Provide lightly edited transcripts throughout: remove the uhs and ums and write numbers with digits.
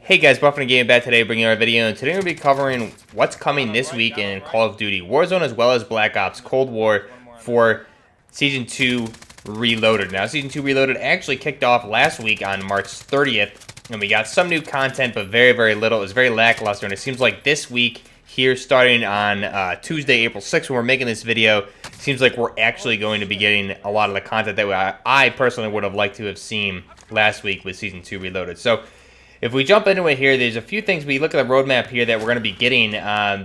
Hey guys, Buffin Game back today bringing you our video, and today we're going to be covering what's coming this week in Call of Duty Warzone as well as Black Ops Cold War for Season 2 Reloaded. Now, Season 2 Reloaded actually kicked off last week on March 30th, and we got some new content, but very, very little. It was very lackluster, and it seems like this week here, starting on Tuesday, April 6th, when we're making this video, seems like we're actually going to be getting a lot of the content that I personally would have liked to have seen last week with Season 2 Reloaded. So, if we jump into it here, there's a few things. We look at the roadmap here that we're going to be getting.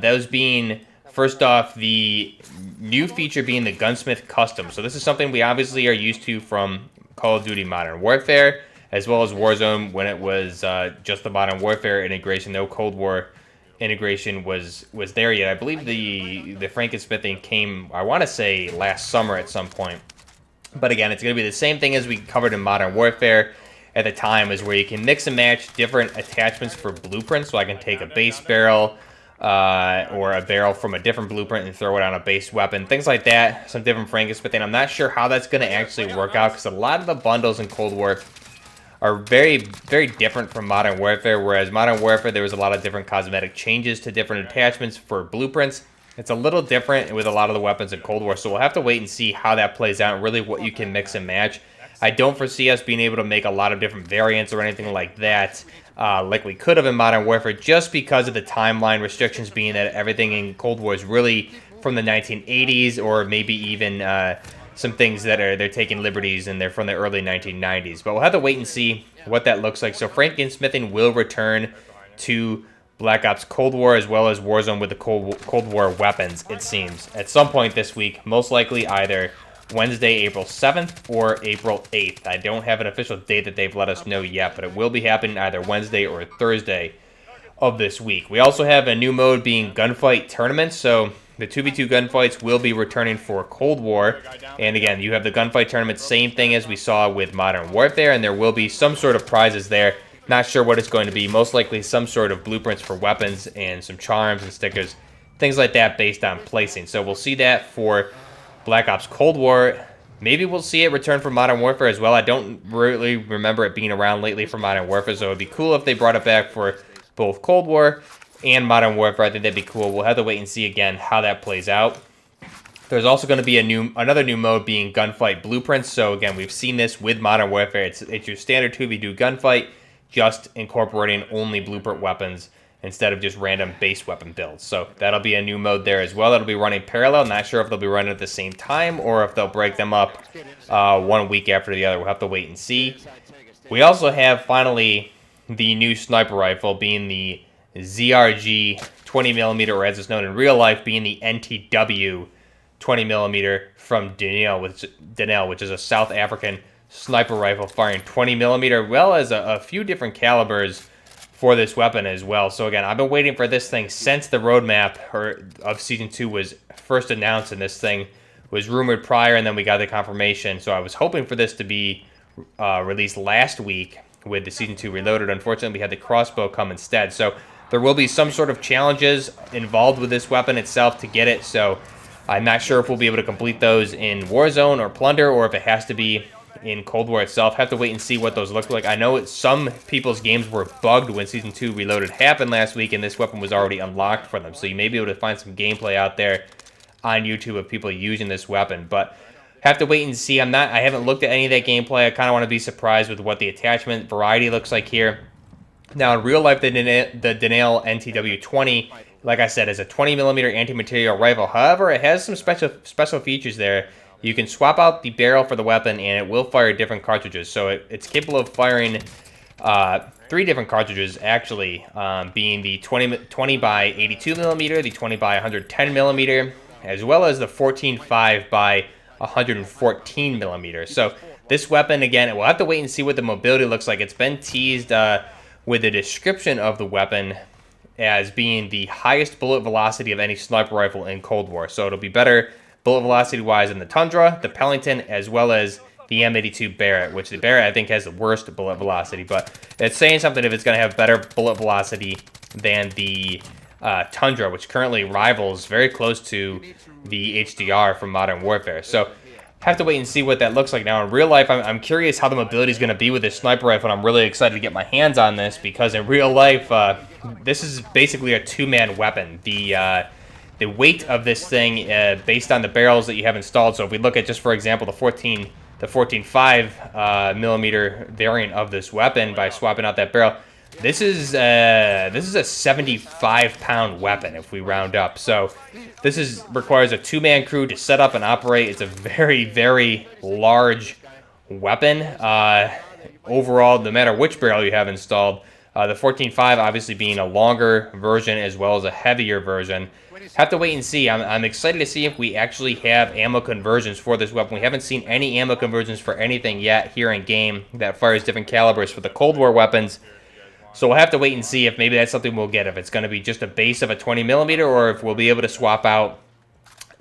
Those being, first off, the new feature being the Gunsmith Custom. So this is something we obviously are used to from Call of Duty Modern Warfare, as well as Warzone when it was just the Modern Warfare integration. No Cold War integration was there yet. I believe the Frankensmithing came, I want to say, last summer at some point. But again, it's going to be the same thing as we covered in Modern Warfare at the time, is where you can mix and match different attachments for blueprints. So I can take a base barrel or a barrel from a different blueprint and throw it on a base weapon, things like that. Some different Frankensmithing. I'm not sure how that's going to actually work out, because a lot of the bundles in Cold War are very, very different from Modern Warfare, whereas Modern Warfare, there was a lot of different cosmetic changes to different attachments for blueprints. It's a little different with a lot of the weapons in Cold War, so we'll have to wait and see how that plays out and really what you can mix and match. I don't foresee us being able to make a lot of different variants or anything like that, like we could have in Modern Warfare, just because of the timeline restrictions, being that everything in Cold War is really from the 1980s, or maybe even some things that they're taking liberties and they're from the early 1990s. But we'll have to wait and see what that looks like. So Frankensmithing will return to Black Ops Cold War as well as Warzone with the Cold War weapons, it seems, at some point this week, most likely either Wednesday, April 7th or April 8th. I don't have an official date that they've let us know yet, but it will be happening either Wednesday or Thursday of this week. We also have a new mode being Gunfight Tournaments, so the 2v2 gunfights will be returning for Cold War. And again, you have the Gunfight Tournaments, same thing as we saw with Modern Warfare, and there will be some sort of prizes there. Not sure what it's going to be. Most likely some sort of blueprints for weapons and some charms and stickers, things like that based on placing. So we'll see that for Black Ops Cold War. Maybe we'll see it return for Modern Warfare as well. I don't really remember it being around lately for Modern Warfare, so it would be cool if they brought it back for both Cold War and Modern Warfare. I think that'd be cool. We'll have to wait and see again how that plays out. There's also going to be another new mode being Gunfight Blueprints. So again, we've seen this with Modern Warfare. It's your standard 2v2 gunfight, just incorporating only blueprint weapons instead of just random base weapon builds. So that'll be a new mode there as well. That'll be running parallel. Not sure if they'll be running at the same time or if they'll break them up 1 week after the other. We'll have to wait and see. We also have, finally, the new sniper rifle being the ZRG 20mm, or as it's known in real life, being the NTW 20mm from Denel, which is a South African sniper rifle firing 20mm, well as a few different calibers for this weapon as well. So again, I've been waiting for this thing since the roadmap of Season 2 was first announced, and this thing was rumored prior, and then we got the confirmation. So I was hoping for this to be released last week with the Season 2 Reloaded. Unfortunately, we had the crossbow come instead. So there will be some sort of challenges involved with this weapon itself to get it. So I'm not sure if we'll be able to complete those in Warzone or Plunder, or if it has to be in Cold War itself. Have to wait and see what those look like. I know some people's games were bugged when Season 2 Reloaded happened last week, and this weapon was already unlocked for them. So you may be able to find some gameplay out there on YouTube of people using this weapon. But have to wait and see. I haven't looked at any of that gameplay. I kind of want to be surprised with what the attachment variety looks like here. Now, in real life, the Denel NTW-20, like I said, is a 20mm anti-material rifle. However, it has some special features there. You can swap out the barrel for the weapon, and it will fire different cartridges. So it's capable of firing 3 different cartridges, actually, being the 20 by 82mm, the 20 by 110mm, as well as the 14.5 by 114mm. So this weapon, again, we'll have to wait and see what the mobility looks like. It's been teased with the description of the weapon as being the highest bullet velocity of any sniper rifle in Cold War. So it'll be better bullet velocity-wise than the Tundra, the Pellington, as well as the M82 Barrett, which the Barrett, I think, has the worst bullet velocity. But it's saying something if it's going to have better bullet velocity than the Tundra, which currently rivals very close to the HDR from Modern Warfare. So have to wait and see what that looks like. Now, in real life, I'm curious how the mobility is going to be with this sniper rifle, and I'm really excited to get my hands on this, because in real life, this is basically a two-man weapon. The weight of this thing, based on the barrels that you have installed, so if we look at, just for example, the 14.5 millimeter variant of this weapon, by swapping out that barrel, this is a 75-pound weapon if we round up. So this requires a two-man crew to set up and operate. It's a very, very large weapon. Overall, no matter which barrel you have installed, the 14.5 obviously being a longer version as well as a heavier version. Have to wait and see. I'm excited to see if we actually have ammo conversions for this weapon. We haven't seen any ammo conversions for anything yet here in game that fires different calibers for the Cold War weapons. So we'll have to wait and see if maybe that's something we'll get, if it's going to be just a base of a 20 millimeter, or if we'll be able to swap out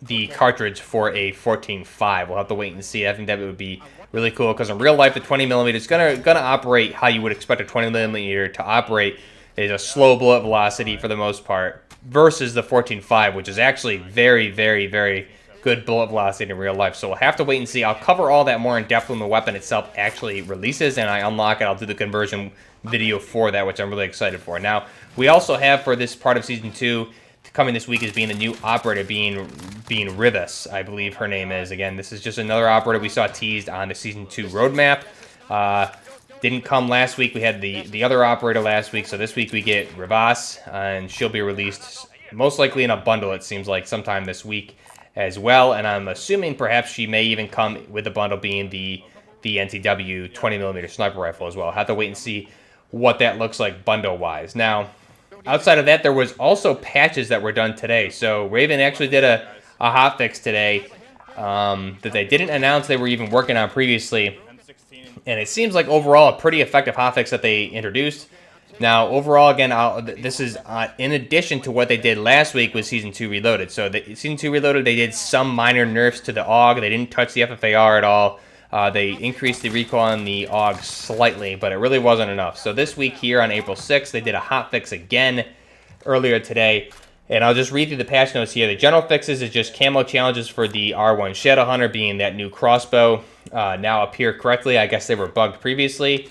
the cartridge for a 14.5. We'll have to wait and see. I think that would be really cool, because in real life, the 20 millimeter is gonna operate how you would expect a 20 millimeter to operate. It's a slow bullet velocity for the most part, versus the 14.5, which is actually very, very, very good bullet velocity in real life. So we'll have to wait and see. I'll cover all that more in depth when the weapon itself actually releases and I unlock it. I'll do the conversion video for that, which I'm really excited for. Now, we also have, for this part of Season 2, coming this week, is being the new operator, being Rivas, I believe her name is. Again, this is just another operator we saw teased on the Season 2 roadmap. Didn't come last week. We had the other operator last week, so this week we get Rivas, and she'll be released most likely in a bundle, it seems like, sometime this week as well. And I'm assuming perhaps she may even come with the bundle being the NTW 20mm sniper rifle as well. I'll have to wait and see what that looks like bundle-wise. Now, outside of that, there was also patches that were done today. So Raven actually did a hotfix today that they didn't announce they were even working on previously. And it seems like overall a pretty effective hotfix that they introduced. Now, overall, again, this is in addition to what they did last week with Season 2 Reloaded. So Season 2 Reloaded, they did some minor nerfs to the AUG. They didn't touch the FFAR at all. They increased the recoil on the AUG slightly, but it really wasn't enough. So this week here on April 6th, they did a hotfix again earlier today. And I'll just read through the patch notes here. The general fixes is just camo challenges for the R1 Shadowhunter, being that new crossbow, now appear correctly. I guess they were bugged previously.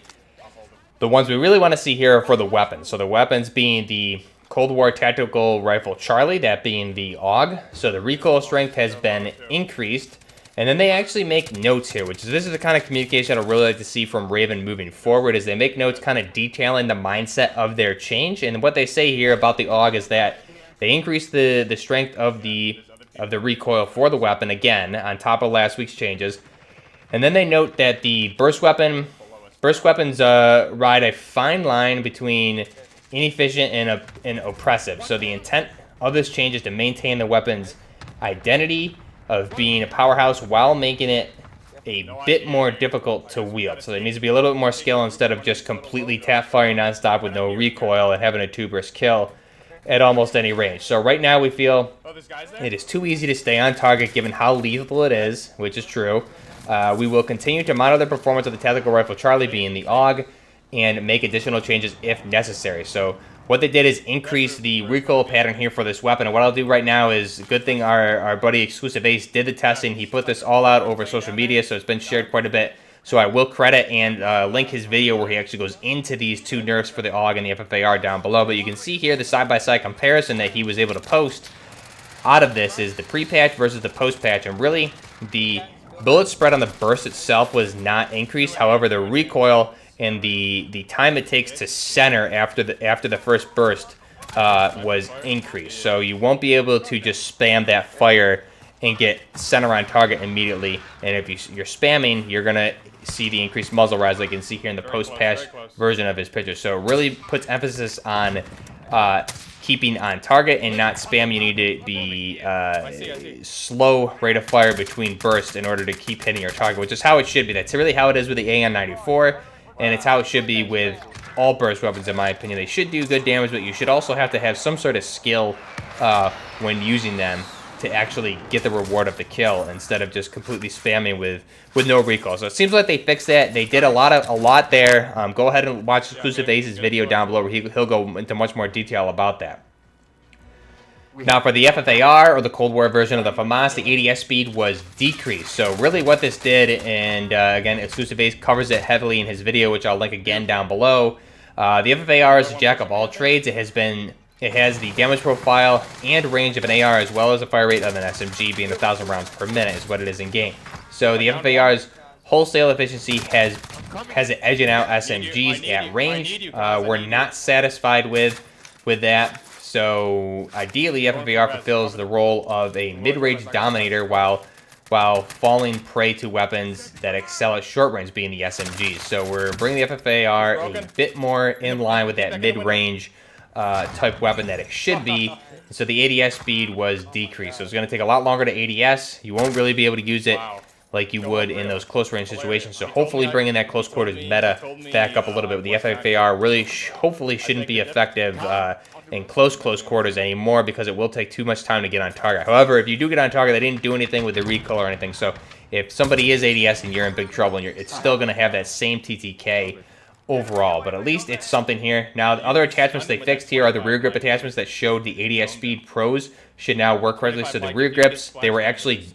The ones we really want to see here are for the weapons. So the weapons being the Cold War Tactical Rifle Charlie, that being the AUG. So the recoil strength has been increased. And then they actually make notes here, this is the kind of communication I'd really like to see from Raven moving forward, is they make notes kind of detailing the mindset of their change. And what they say here about the AUG is that they increase the strength of the recoil for the weapon, again, on top of last week's changes. And then they note that the burst weapons ride a fine line between inefficient and oppressive. So the intent of this change is to maintain the weapon's identity of being a powerhouse while making it a bit more difficult to wield. So there needs to be a little bit more skill instead of just completely tap firing nonstop with no recoil and having a two-burst kill at almost any range. So right now we feel it is too easy to stay on target given how lethal it is, which is true. We will continue to monitor the performance of the Tactical Rifle Charlie, being the AUG, and make additional changes if necessary. So what they did is increase the recoil pattern here for this weapon. And what I'll do right now is, good thing our buddy Exclusive Ace did the testing. He put this all out over social media, so it's been shared quite a bit. So I will credit and link his video where he actually goes into these two nerfs for the AUG and the FFAR down below. But you can see here the side-by-side comparison that he was able to post out of this is the pre-patch versus the post-patch. And really, the bullet spread on the burst itself was not increased. However, the recoil and the time it takes to center after the first burst was increased. So you won't be able to just spam that fire and get center on target immediately. And if you're spamming, you're going to see the increased muzzle rise, like you can see here in the post-patch version of his picture. So it really puts emphasis on keeping on target and not spam. You need to be slow rate of fire between bursts in order to keep hitting your target, which is how it should be. That's really how it is with the AN-94. And it's how it should be with all burst weapons, in my opinion. They should do good damage, but you should also have to have some sort of skill when using them to actually get the reward of the kill, instead of just completely spamming with no recoil. So it seems like they fixed that. They did a lot there. Go ahead and watch Exclusive Ace's video down below where he'll go into much more detail about that. Now for the FFAR, or the Cold War version of the FAMAS, the ADS speed was decreased. So really what this did, and again, Exclusive Ace covers it heavily in his video, which I'll link again down below. The FFAR is a jack of all trades. It has the damage profile and range of an AR, as well as a fire rate of an SMG, being 1,000 rounds per minute is what it is in game. So the FFAR's wholesale efficiency has it edging out SMGs at range. We're not satisfied with that. So ideally, FFAR fulfills the role of a mid-range dominator while falling prey to weapons that excel at short range, being the SMGs. So we're bringing the FFAR a bit more in line with that mid-range type weapon that it should be. So the ADS speed was decreased. So it's going to take a lot longer to ADS. You won't really be able to use it like you would in those close range situations. So hopefully bringing that close quarters meta back up a little bit with the FFAR really hopefully shouldn't be effective in close quarters anymore, because it will take too much time to get on target. However, if you do get on target, they didn't do anything with the recoil or anything. So if somebody is ADS and you're in big trouble, and it's still going to have that same TTK overall, but at least it's something here. Now, the other attachments they fixed here are the rear grip attachments that showed the ADS speed pros should now work correctly. So the rear grips, they were actually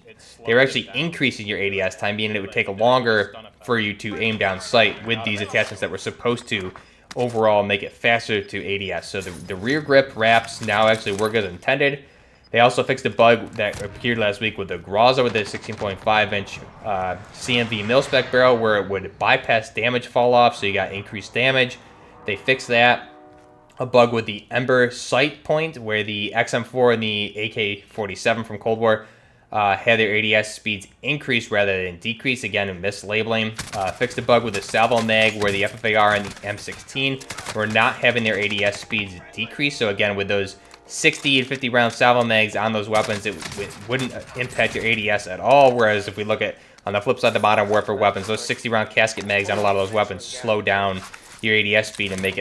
increasing your ADS time, meaning it would take longer for you to aim down sight with these attachments that were supposed to overall make it faster to ADS. So the rear grip wraps now actually work as intended. They also fixed a bug that appeared last week with the Groza with the 16.5-inch CMV mil-spec barrel, where it would bypass damage fall off, so you got increased damage. They fixed that. A bug with the Ember sight point, where the XM4 and the AK-47 from Cold War had their ADS speeds increase rather than decrease, again, in mislabeling. Fixed a bug with the salvo mag, where the FFAR and the M16 were not having their ADS speeds decrease. So again, with those 60 and 50 round salvo mags on those weapons, it wouldn't impact your ADS at all. Whereas if we look at, on the flip side, the Modern Warfare weapons, those 60 round casket mags on a lot of those weapons slow down your ADS speed and make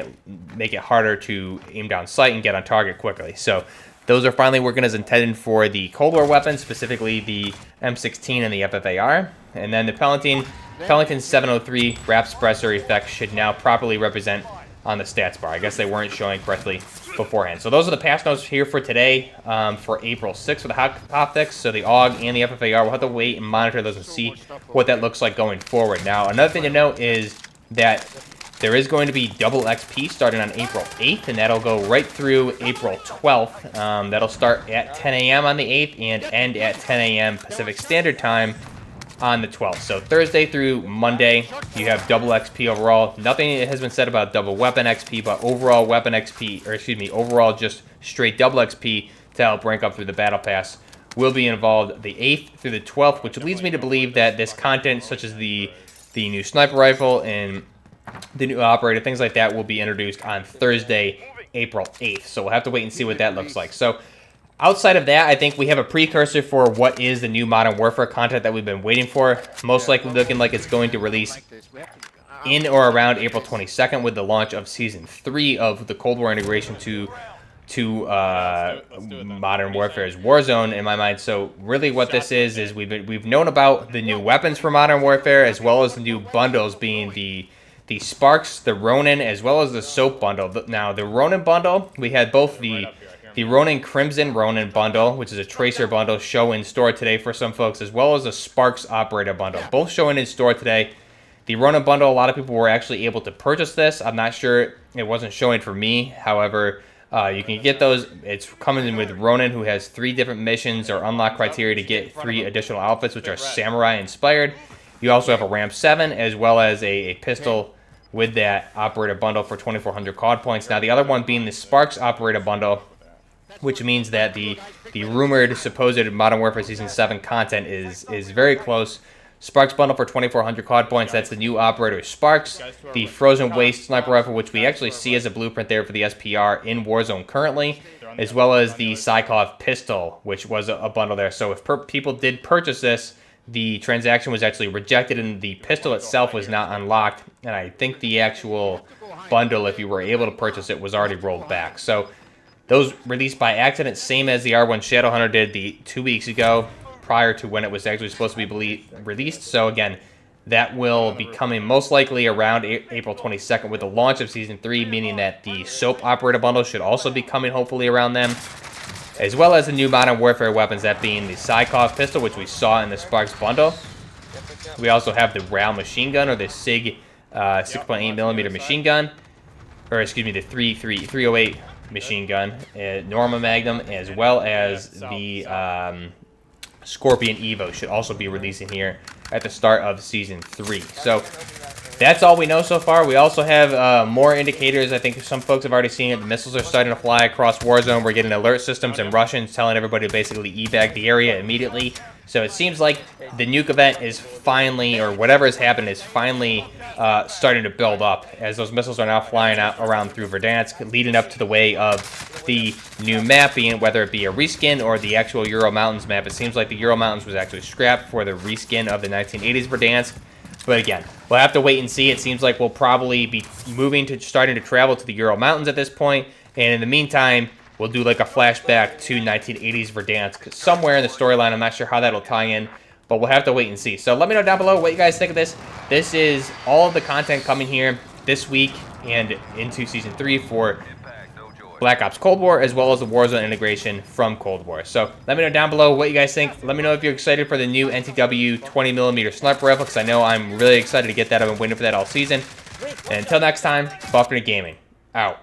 it harder to aim down sight and get on target quickly. So those are finally working as intended for the Cold War weapons, specifically the M16 and the FFAR. And then the Pelington 703 wrap suppressor effect should now properly represent on the stats bar. I guess they weren't showing correctly beforehand. So those are the patch notes here for today, for April 6th for the hot fix. So the AUG and the FFAR, we'll have to wait and monitor those and see what that looks like going forward. Now, another thing to note is that there is going to be double XP starting on April 8th, and that'll go right through April 12th. That'll start at 10 a.m. on the 8th and end at 10 a.m. Pacific Standard Time on the 12th. So Thursday through Monday, you have double XP overall. Nothing has been said about double weapon XP, but overall weapon XP, or excuse me, overall just straight double XP to help rank up through the Battle Pass will be involved the 8th through the 12th, which leads me to believe that this content, such as the new sniper rifle and the new operator, things like that, will be introduced on Thursday, April 8th. So we'll have to wait and see what that looks like. So outside of that, I think we have a precursor for what is the new Modern Warfare content that we've been waiting for. Most likely looking like it's going to release in or around April 22nd with the launch of Season 3 of the Cold War integration to Modern Warfare's Warzone, in my mind. So really what this is we've known about the new weapons for Modern Warfare, as well as the new bundles, being the Sparks, the Ronin, as well as the Soap bundle. Now, the Ronin bundle, we had both the Ronin Crimson Ronin bundle, which is a Tracer bundle, show in store today for some folks, as well as a Sparks Operator bundle, both showing in store today. The Ronin bundle, a lot of people were actually able to purchase this. I'm not sure, it wasn't showing for me. However, you can get those. It's coming in with Ronin, who has 3 different missions or unlock criteria to get 3 additional outfits, which are samurai inspired. You also have a Ram 7, as well as a pistol with that operator bundle for 2,400 COD points. Now, the other one being the Sparks Operator bundle, which means that the rumored supposed Modern Warfare Season 7 content is very close. Sparks bundle for 2,400 COD points. That's the new operator Sparks. The Frozen Waste sniper rifle, which we actually see as a blueprint there for the SPR in Warzone currently, as well as the Sykov pistol, which was a bundle there. So if people did purchase this, the transaction was actually rejected and the pistol itself was not unlocked. And I think the actual bundle, if you were able to purchase it, was already rolled back. So those released by accident, same as the R1 Shadowhunter did 2 weeks ago, prior to when it was actually supposed to be released. So again, that will be coming most likely around April 22nd with the launch of Season 3, meaning that the Soap Operator bundle should also be coming hopefully around then. as well as the new Modern Warfare weapons, that being the Psykov pistol, which we saw in the Sparks bundle. We also have the RAL machine gun, or the SIG 6.8mm machine gun, or excuse me, the 308 machine gun, Norma Magnum, as well as the Scorpion Evo should also be releasing here at the start of Season 3. So that's all we know so far. We also have more indicators. I think some folks have already seen it. The missiles are starting to fly across Warzone. We're getting alert systems and Russians telling everybody to basically evac the area immediately. So it seems like the nuke event is finally, or whatever has happened, is finally starting to build up, as those missiles are now flying out around through Verdansk, leading up to the way of the new map, being whether it be a reskin or the actual Ural Mountains map. It seems like the Ural Mountains was actually scrapped for the reskin of the 1980s Verdansk. But again, we'll have to wait and see. It seems like we'll probably be starting to travel to the Ural Mountains at this point. And in the meantime, we'll do like a flashback to 1980s Verdansk somewhere in the storyline. I'm not sure how that'll tie in, but we'll have to wait and see. So let me know down below what you guys think of this. This is all of the content coming here this week and into Season 3 for Black Ops Cold War, as well as the Warzone integration from Cold War. So let me know down below what you guys think. Let me know if you're excited for the new NTW 20mm sniper rifle, because I know I'm really excited to get that. I've been waiting for that all season. And until next time, Buffner Gaming, out.